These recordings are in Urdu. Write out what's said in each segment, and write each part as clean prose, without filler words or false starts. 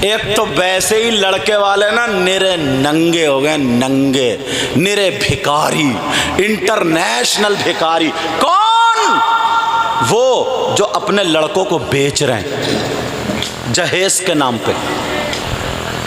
ایک تو ویسے ہی لڑکے والے نا نرے ننگے ہو گئے، ننگے نرے بھکاری، انٹرنیشنل بھکاری۔ کون؟ وہ جو اپنے لڑکوں کو بیچ رہے ہیں جہیز کے نام پہ،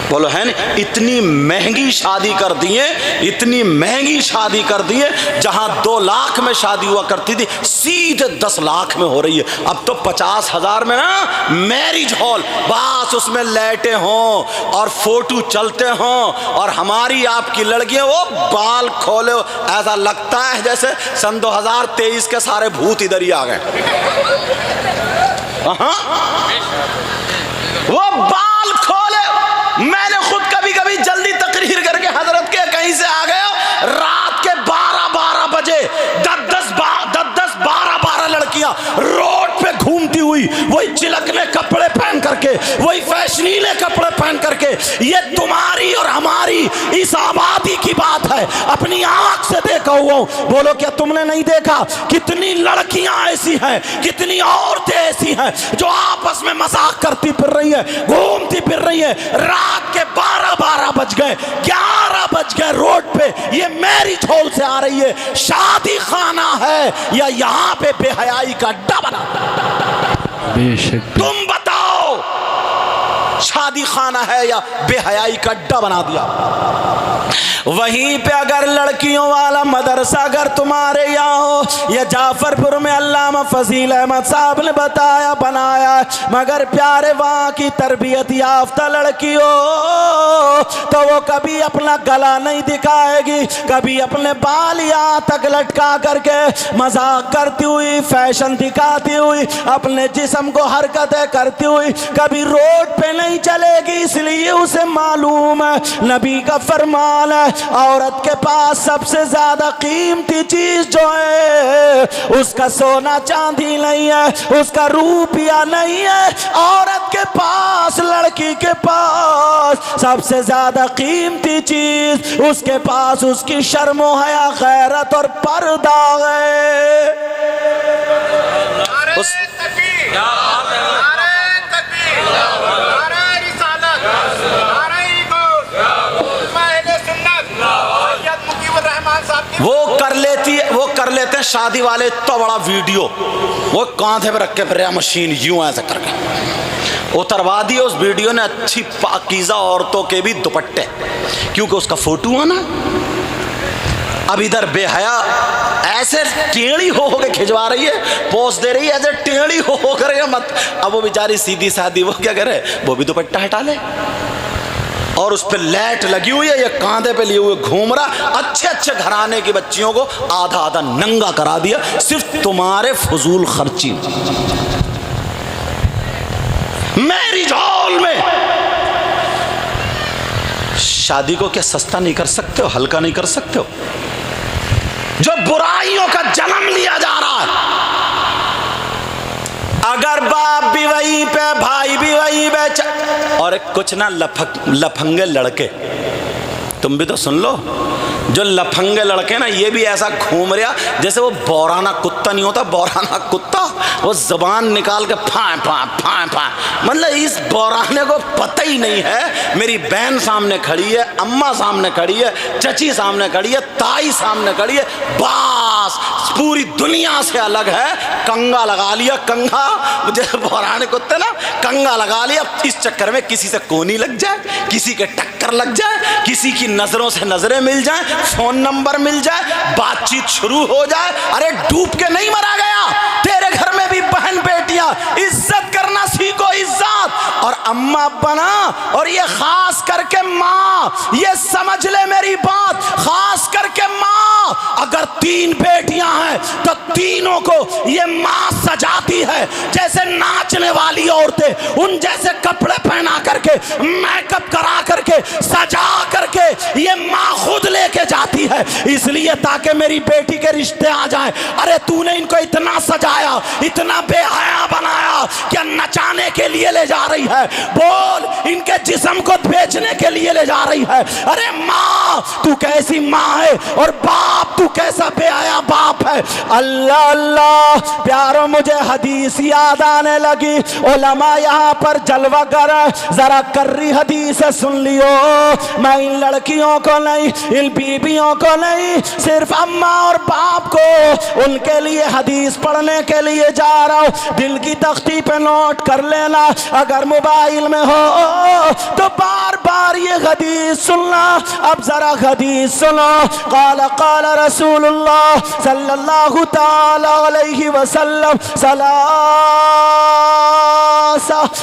بولو ہے نا؟ اتنی مہنگی شادی کر دیے، اتنی مہنگی شادی کر دیے، جہاں 2 لاکھ میں شادی ہوا کرتی تھی سیدھے 10 لاکھ میں ہو رہی ہے۔ اب تو 50,000 میں نا میرج ہال، بس اس میں لائٹیں ہوں اور فوٹو چلتے ہوں، اور ہماری آپ کی لڑکیاں وہ بال کھولے، ایسا لگتا ہے جیسے سن 2023 کے سارے بھوت ادھر ہی آ گئے۔ وہ بال کھولے، میں نے خود کبھی کبھی جلدی تقریر کر کے حضرت کے کہیں سے آ گیا، رات کے 12 بجے 12 لڑکیاں روڈ پہ گھومتی ہوئی، وہی چلکنے کپڑے پہن کر کے، وہی فیشنیلے کپڑے پہن کر کے۔ یہ تمہاری اور ہماری اس آبادی کی بات ہے، اپنی آنکھ سے دیکھا ہوا ہوں۔ بولو کیا تم نے نہیں دیکھا؟ کتنی لڑکیاں ایسی ہیں، کتنی عورتیں ایسی ہیں جو آپس میں مذاق کرتی پھر رہی ہے، گھومتی پھر رہی ہے۔ رات کے 12 بج گئے، 11 بج گئے، روڈ پہ یہ میرج ہال سے آ رہی ہے۔ شادی خانہ ہے یا یہاں پہ بے حیائی کا اڈا بنا؟ بے شک تم بتاؤ، شادی خانہ ہے یا بے حیائی کا اڈا بنا دیا؟ وہیں پہ اگر لڑکیوں والا مدرسہ اگر تمہارے یہاں ہو، یا جعفر پور میں علامہ فضیل احمد صاحب نے بتایا بنایا، مگر پیارے وہاں کی تربیت یافتہ لڑکی ہو تو وہ کبھی اپنا گلا نہیں دکھائے گی، کبھی اپنے بال یہاں تک لٹکا کر کے مذاق کرتی ہوئی، فیشن دکھاتی ہوئی، اپنے جسم کو حرکتیں کرتی ہوئی کبھی روڈ پہ نہیں چلے گی، اس لیے اسے معلوم ہے نبی کا فرمان ہے عورت کے پاس سب سے زیادہ قیمتی چیز جو ہے اس کا سونا چاندی نہیں ہے، اس کا روپیہ نہیں ہے، عورت کے پاس، لڑکی کے پاس سب سے زیادہ قیمتی چیز اس کے پاس اس کی شرم و حیا، غیرت اور پردہ ہے۔ وہ کر لیتے ہیں شادی والے تو بڑا ویڈیو، وہ کاندھے پہ رکھ کے پھر مشین یوں ایسا کر کے اتروا دی اس ویڈیو نے اچھی پاکیزہ عورتوں کے بھی دوپٹے، کیونکہ اس کا فوٹو آنا۔ اب ادھر بے حیا ایسے ٹیڑھی ہو کے کھجوا رہی ہے، پوز دے رہی ہے ایسے ٹیڑھی ہو کر کے مت۔ اب وہ بیچاری سیدھی سادھی وہ کیا کرے، وہ بھی دوپٹہ ہٹا لے، اور اس پہ لائٹ لگی ہوئی ہے، یہ کاندھے پہ لیے ہوئے گھوم رہا۔ اچھے گھرانے کی بچیوں کو آدھا ننگا کرا دیا صرف تمہارے فضول خرچی۔ میرج ہال میں شادی کو کیا سستا نہیں کر سکتے ہو، ہلکا نہیں کر سکتے ہو؟ جو برائیوں کا جنم لیا جا رہا ہے، اگر باپ بھی وہیں پہ، بھائی بھی وہیں پہ، اور کچھ نہ لفنگے لڑکے، تم بھی تو سن لو، جو لفنگے لڑکے نا یہ بھی ایسا گھوم رہا جیسے وہ بورانا کتا نہیں ہوتا، بورانا کتا، وہ زبان نکال کے پھائیں پھائیں، مطلب اس بورانے کو پتہ ہی نہیں ہے۔ میری بہن سامنے کھڑی ہے، اماں سامنے کھڑی ہے، چچی سامنے کھڑی ہے، تائی سامنے کھڑی ہے، بس پوری دنیا سے الگ ہے۔ کنگا لگا لیا، کنگا جیسے بورانے کتے نا، کنگا لگا لیا اس چکر میں کسی سے کونی لگ جائے، کسی کے ٹکر لگ جائے، کسی کی نظروں سے نظریں مل جائیں، فون نمبر مل جائے، بات چیت شروع ہو جائے۔ ارے ڈوب کے نہیں مرا گیا، تیرے گھر میں بھی بہن بیٹیاں، عزت کرنا سیکھو، عزت اور اماں بنا، اور یہ خاص کر کے ماں، یہ سمجھ لے میری بات، خاص کر کے ماں، اگر 3 بیٹیاں ہیں تو تینوں کو یہ ماں سجاتی ہے، جیسے ناچنے والی عورتیں ان جیسے کپڑے پہنا کر کے، میک اپ کرا کر کے، سجا کر کے یہ ماں خود لے کے جاتی ہے، اس لیے تاکہ میری بیٹی کے رشتے آ جائیں۔ ارے تو نے ان کو اتنا سجایا، اتنا بے حیا بنایا کہ نچانے کے لیے لے جا رہی ہے، بول ان کے جسم کو بیچنے کے لیے لے جا رہی ہے۔ ارے ماں تو کیسی ماں ہے اور باپ تو کیسا بے حیا باپ ہے۔ اللہ اللہ پیارو، مجھے حدیث یاد آنے لگی، علماء یہاں پر جلوہ گر ہے، ذرا کرری حدیث سن لیو۔ میں ان لڑکیوں کو نہیں، ان بیویوں کو نہیں، صرف اماں اور باپ کو ان کے لیے حدیث پڑھنے کے لیے جا رہا ہوں۔ دل کی تختی پہ نوٹ کر لینا، اگر موبائل میں ہو تو بار بار یہ حدیث سننا۔ اب ذرا حدیث سنو۔ قال قال رسول اللہ صلی اللہ تعالی علیہ وسلم ثلاثہ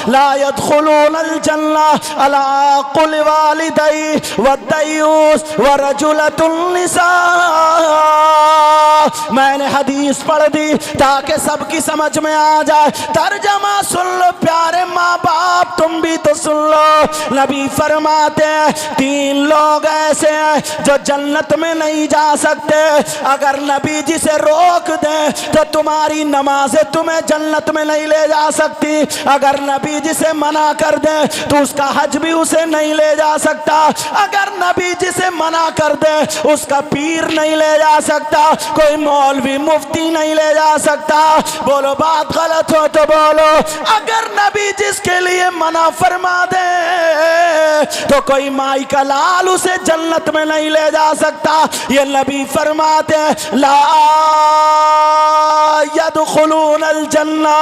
لا يدخلون الجنہ العاق لوالدیہ والدیوس ورجلۃ النساء۔ میں نے حدیث پڑھ دی تاکہ سب کی سمجھ میں آ جائے، ترجمہ سن لو پیارے ماں باپ، تم بھی تو سن لو۔ نبی فرماتے ہیں 3 لوگ ایسے ہیں جو جنت میں نہیں جا سکتے، اگر نبی جی سے روک دیں تو تمہاری نمازیں تمہیں جنت میں نہیں لے جا سکتی، اگر نبی جی سے منع کر دیں تو اس کا حج بھی اسے نہیں لے جا سکتا، اگر نبی جی سے منع کر دیں اس کا پیر نہیں لے جا سکتا، کوئی مولوی مفتی نہیں لے جا سکتا۔ بولو بات غلط ہو تو بولو۔ اگر نبی جس کے لیے منع فرما دے تو کوئی مائی کا لال اسے جنت میں نہیں لے جا سکتا۔ یہ نبی فرماتے ہیں لا يدخلون الجنہ،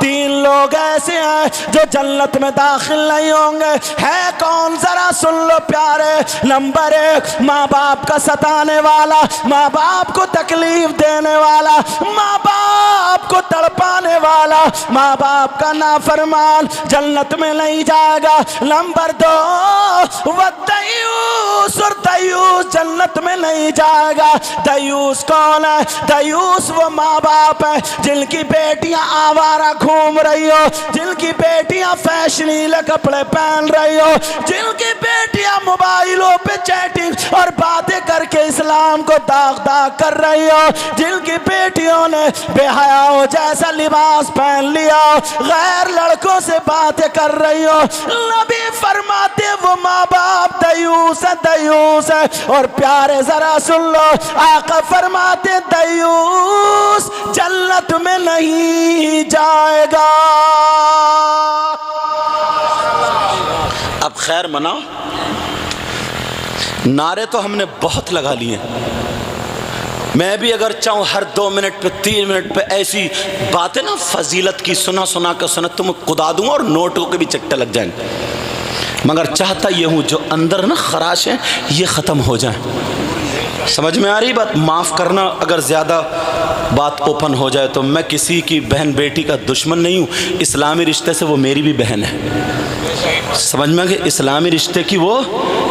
3 لوگ ایسے ہیں جو جنت میں داخل نہیں ہوں گے۔ ہے کون؟ ذرا سن لو پیارے۔ نمبر 1 ماں باپ کا ستانے والا، ماں باپ کو تکلیف دینے والا، ماں باپ کو تڑپانے والا، ماں باپ کا نافرمان جنت میں نہیں جائے گا۔ نمبر 2 والدیوس، اور دیوس جنت میں نہیں جائے گا۔ دیوس کون ہے؟ دیوس وہ ماں باپ ہے جن کی بیٹیاں آوارہ گھوم رہی ہو، جن کی بیٹیاں فیشنیلے کپڑے پہن رہی ہو، جن کی بیٹیاں موبائلوں پہ چیٹنگ اور باتیں کر کے اسلام کو داغ داغ کر رہی ہو، جن کی بیٹیوں نے بے حیاؤں جیسا لباس پہن لیا، غیر لڑکوں سے باتیں کر رہی ہو۔ نبی فرماتے وہ ماں باپ دیوس ہے، دیوس ہے۔ اور پیارے ذرا سن لو، آقا فرماتے دیوس جنت میں نہیں جائے گا۔ اب خیر مناؤ، نعرے تو ہم نے بہت لگا لیے، میں بھی اگر چاہوں ہر 2 منٹ پہ 3 منٹ پہ ایسی باتیں نا فضیلت کی سنا سنا کر سنا تم کدا دوں اور نوٹوں کے بھی چکٹے لگ جائیں، مگر چاہتا یہ ہوں جو اندر نا خراش ہیں یہ ختم ہو جائیں۔ سمجھ میں آ رہی بات؟ معاف کرنا اگر زیادہ بات اوپن ہو جائے تو میں کسی کی بہن بیٹی کا دشمن نہیں ہوں، اسلامی رشتے سے وہ میری بھی بہن ہے، سمجھ میں آ گئی؟ اسلامی رشتے کی وہ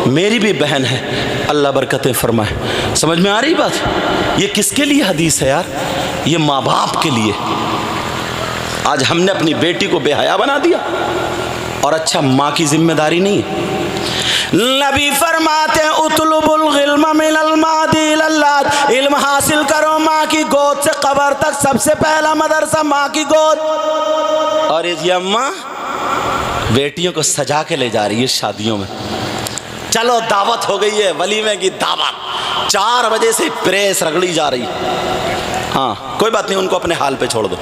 میری بھی بہن ہے، اللہ برکتیں فرمائے۔ سمجھ میں آ رہی بات؟ یہ کس کے لیے حدیث ہے یار؟ یہ ماں باپ کے لیے۔ آج ہم نے اپنی بیٹی کو بے حیا بنا دیا، اور اچھا ماں کی ذمہ داری نہیں ہے۔ نبی فرماتے ہیں اطلب العلم من المہدی الی اللحد، علم حاصل کرو ماں کی گود سے قبر تک، سب سے پہلا مدرسہ ماں کی گود۔ اور یہ اماں بیٹیوں کو سجا کے لے جا رہی ہے شادیوں میں، چلو دعوت ہو گئی ہے، ولیمے کی دعوت، 4 بجے سے پریس رگڑی جا رہی ہے۔ ہاں کوئی بات نہیں، ان کو اپنے حال پہ چھوڑ دو،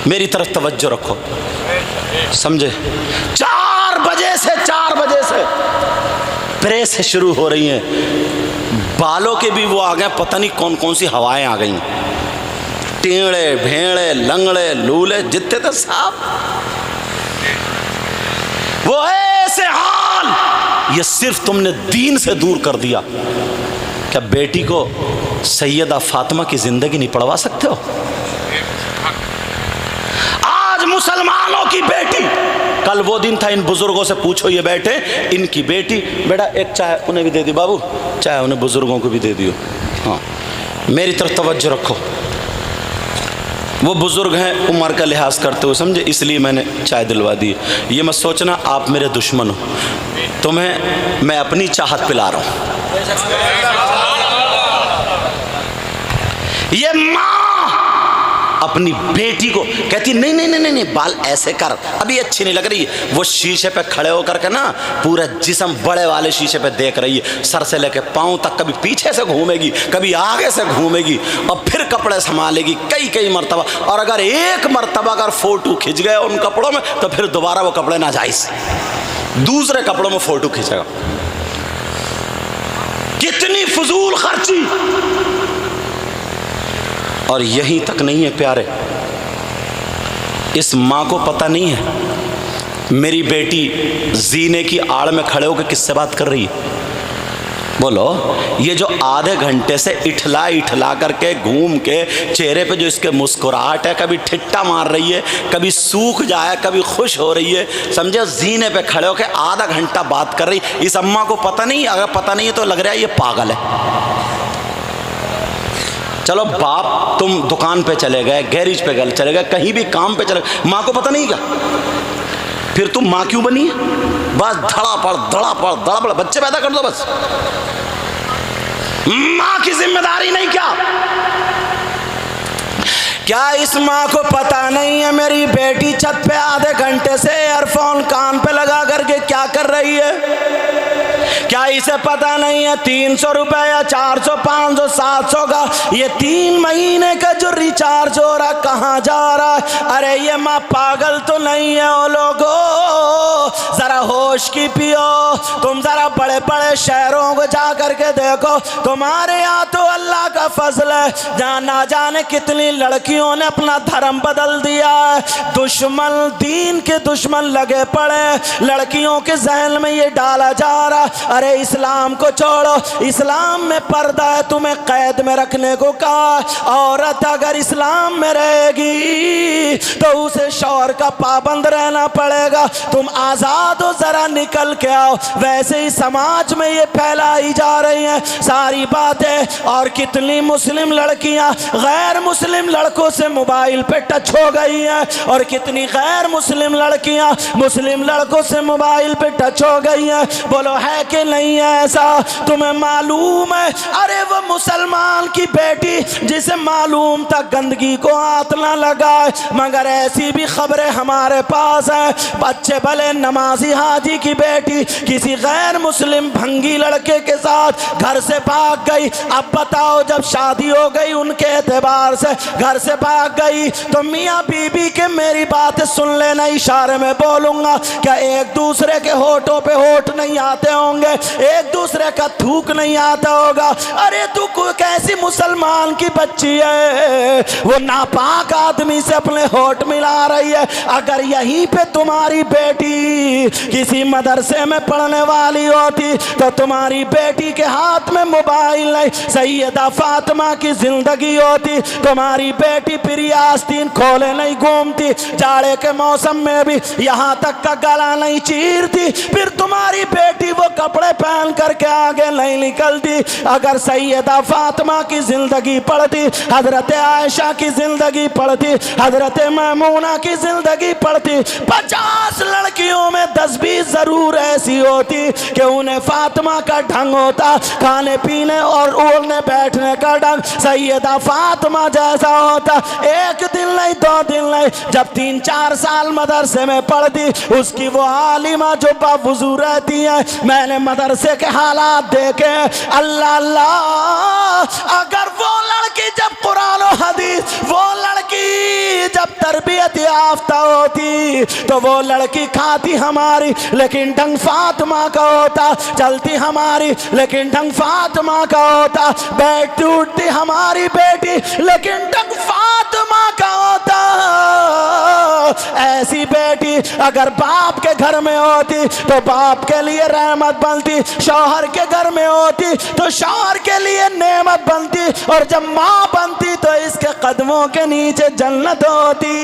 میری طرف توجہ رکھو، سمجھے؟ 4 بجے سے پریس شروع ہو رہی ہیں، بالوں کے بھی وہ آ گئے، پتہ نہیں کون کون سی ہوائیں آ گئی، ٹیڑے بھیڑے لنگڑے لولے جتنے تھے صاحب، وہ ایسے حال۔ یہ صرف تم نے دین سے دور کر دیا۔ کیا بیٹی کو سیدہ فاطمہ کی زندگی نہیں پڑھوا سکتے ہو؟ آج مسلمانوں کی بیٹی، کل وہ دن تھا، ان بزرگوں سے پوچھو، یہ بیٹھے، ان کی بیٹی، بیٹا ایک چائے انہیں بھی دے دی بابو، چائے انہیں بزرگوں کو بھی دے دیو۔ ہاں میری طرف توجہ رکھو، وہ بزرگ ہیں عمر کا لحاظ کرتے ہوئے، سمجھے، اس لیے میں نے چائے دلوا دی۔ یہ مت سوچنا آپ میرے دشمن ہو، تمہیں میں اپنی چاہت پلا رہا ہوں۔ یہ ماں اپنی بیٹی کو کہتی نہیں نہیں نہیں نہیں بال ایسے کر، ابھی اچھی نہیں لگ رہی ہے۔ وہ شیشے پہ کھڑے ہو کر کے نا پورا جسم بڑے والے شیشے پہ دیکھ رہی ہے، سر سے لے کے پاؤں تک، کبھی پیچھے سے گھومے گی کبھی آگے سے گھومے گی، اور پھر کپڑے سنبھالے گی کئی مرتبہ، اور اگر ایک مرتبہ اگر فوٹو کھنچ گئے ان کپڑوں میں تو پھر دوبارہ وہ کپڑے ناجائز، دوسرے کپڑوں میں فوٹو کھینچے گا۔ کتنی فضول خرچی! اور یہیں تک نہیں ہے پیارے، اس ماں کو پتہ نہیں ہے میری بیٹی زینے کی آڑ میں کھڑے ہو کے کس سے بات کر رہی ہے۔ بولو، یہ جو آدھے گھنٹے سے اٹھلا کر کے گھوم کے چہرے پہ جو اس کے مسکراہٹ ہے، کبھی ٹھٹا مار رہی ہے، کبھی سوکھ جائے، کبھی خوش ہو رہی ہے، سمجھے، زینے پہ کھڑے ہو کے آدھا گھنٹہ بات کر رہی، اس اماں کو پتہ نہیں؟ اگر پتہ نہیں ہے تو لگ رہا ہے یہ پاگل ہے۔ چلو باپ تم دکان پہ چلے گئے، گیریج پہ چلے گئے، کہیں بھی کام پہ چلے گئے، ماں کو پتہ نہیں کیا؟ پھر تم ماں کیوں بنی ہے؟ بس دھڑا پڑ بچے پیدا کر دو بس، ماں کی ذمہ داری نہیں کیا اس ماں کو پتہ نہیں ہے میری بیٹی چھت پہ آدھے گھنٹے سے ایئر فون کان پہ لگا کر کے کیا کر رہی ہے؟ کیا اسے پتہ نہیں ہے 300 روپے یا 400 500 700 کا یہ 3 مہینے کا جو ریچارج ہو رہا کہاں جا رہا ہے؟ ارے یہ ماں پاگل تو نہیں ہے او لوگو، ذرا ہوش کی پیو، تم ذرا بڑے بڑے شہروں کو جا کر کے دیکھو، تمہارے یہاں تو اللہ کا فضل ہے جہاں نہ جانے کتنی لڑکیوں نے اپنا دھرم بدل دیا ہے، دشمن دین کے دشمن لگے پڑے، لڑکیوں کے ذہن میں یہ ڈالا جا رہا، ارے اسلام کو چھوڑو، اسلام میں پردہ ہے، تمہیں قید میں رکھنے کو کہا، عورت اگر اسلام میں رہے گی تو اسے شوہر کا پابند رہنا پڑے گا، تم آزاد ہو، ذرا نکل کے آؤ۔ ویسے ہی سماج میں یہ پھیلائی جا رہی ہیں ساری باتیں، اور کتنی مسلم لڑکیاں غیر مسلم لڑکوں سے موبائل پہ ٹچ ہو گئی ہیں، اور کتنی غیر مسلم لڑکیاں مسلم لڑکوں سے موبائل پہ ٹچ ہو گئی ہیں۔ بولو ہے کہ نہیں ہے ایسا؟ تمہیں معلوم ہے؟ ارے وہ مسلمان کی بیٹی جسے معلوم تھا گندگی کو ہاتھ نہ لگائے، مگر ایسی بھی خبریں ہمارے پاس ہیں، بچے بھلے نمازی حاجی کی بیٹی کسی غیر مسلم بھنگی لڑکے کے ساتھ گھر سے بھاگ گئی۔ اب بتاؤ، جب شادی ہو گئی ان کے اعتبار سے گھر سے بھاگ گئی تو میاں بی بی کے میری بات سن لینا، اشارے میں بولوں گا، کیا ایک دوسرے کے ہونٹوں پہ ہونٹ نہیں آتے ہوں گے؟ ایک دوسرے کا تھوک نہیں آتا ہوگا؟ ارے تو کیسی مسلمان کی بچی ہے وہ ناپاک آدمی سے اپنے ہونٹ ملا رہی ہے؟ اگر یہیں پہ تمہاری بیٹی کسی مدرسے میں پڑھنے والی ہوتی تو تمہاری بیٹی کے ہاتھ میں موبائل نہیں، سیدہ فاطمہ کی زندگی ہوتی، تمہاری بیٹی پھر یہ آستین کھولے نہیں گھومتی، جاڑے کے موسم میں بھی یہاں تک کا گلا نہیں چیرتی، پھر تمہاری بیٹی وہ کپڑے پہن کر کے آگے نہیں نکلتی۔ اگر سیدہ فاطمہ کی زندگی پڑھتی، حضرت عائشہ کی زندگی پڑھتی، حضرت میمونہ کی زندگی پڑھتی، 50 لڑکیوں میں 10-20 ضرور ایسی ہوتی کہ انہیں فاطمہ کا ڈھنگ ہوتا، کھانے پینے اور اڑنے بیٹھنے کا ڈھنگ سیدہ فاطمہ جیسا ہوتا۔ ایک دن نہیں، 2 دن نہیں، جب 3-4 سال مدرسے میں پڑھتی، اس کی وہ عالمہ جو باوضو رہتی ہیں، میں نے مدرسے کے حالات دیکھے، اللہ اللہ، اگر وہ لڑکی جب قرآن و حدیث، وہ لڑکی جب تربیت یافتہ ہوتی تو وہ لڑکی کھاتی ہماری لیکن ڈھنگ فاطمہ کا ہوتا، چلتی ہماری لیکن ڈھنگ فاطمہ کا ہوتا، بیٹھتی اٹھتی ہماری بیٹی لیکن ڈھنگ فاطمہ کا ہوتا۔ ایسی بیٹی اگر باپ کے گھر میں ہوتی تو باپ کے لیے رحمت بنتی، شوہر کے گھر میں ہوتی تو شوہر کے لیے نعمت بنتی، اور جب ماں بنتی تو اس کے قدموں کے نیچے جنت ہوتی۔